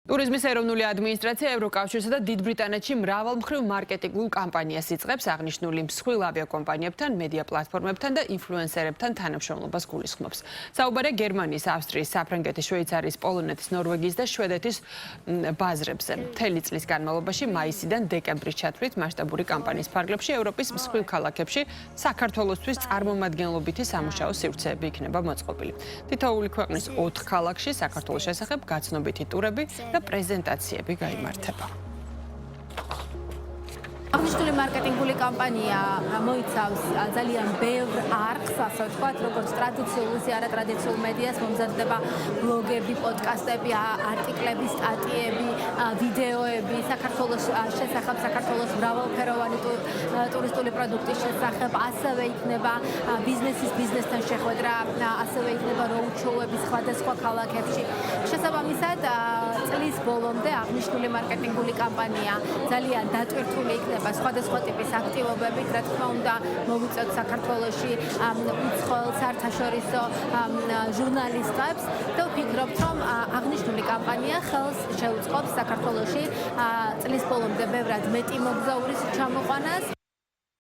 ტურიზმის ეროვნული ადმინისტრაცია ევროკავშირსა და დიდ ბრიტანეთში მრავალმხრივ მარკეტინგულ კამპანიას იწყებს აღნიშნული მსხვილ ავიაკომპანიებთან, მედია პლატფორმებთან და ინფლუენსერებთან თანამშრომლობას გულისხმობს. საუბარია გერმანიის, ავსტრიის, საფრანგეთის, შვეიცარიის, პოლონეთის, ნორვეგიის და შვედეთის ბაზრებზე. მთელი წლის განმავლობაში მაისიდან დეკემბრის ჩათვლით მასშტაბური კამპანიის ფარგლებში ევროპის მსხვილ ქალაქებში საქართველოსთვის წარმომადგენლობითი სამუშაო სივრცეები იქნება მოწყობილი. თითოეული ქვეყნის 4 ქალაქში საქართველოს შესახებ გაცნობითი ტურები და პრეზენტაციები გაიმართება. აღნიშნული მარკეტინგული კამპანია მოიცავს ძალიან ბევრ არხს, ასე ვთქვათ, როგორც ტრადიციულ, ისე არატრადიციულ მედიას, მომზადდება ბლოგები, პოდკასტები, არტიკლები, სტატიები, ვიდეოები საქართველოს შესახებ, საქართველოს მრავალფეროვანი ტურისტული პროდუქტის შესახებ, ასევე იქნება ბიზნესთან შეხვედრა, ასევე იქნება როუდ-შოუები სხვადასხვა ქალაქებში. შესაბამისად, წლის ბოლომდე აღნიშნული მარკეტინგული კამპანია ძალიან დატვირთული იქნება სხვადასხვა ტიპის აქტივობებით, რა თქმა უნდა, მოვიწევთ საქართველოში უცხოელ საერთაშორისო ჟურნალისტებს და ვფიქრობთ, რომ აღნიშნული კამპანია ხელს შეუწყობს საქართველოში წლის ბოლომდე ბევრად მეტი მოგზაურის ჩამოყვანას.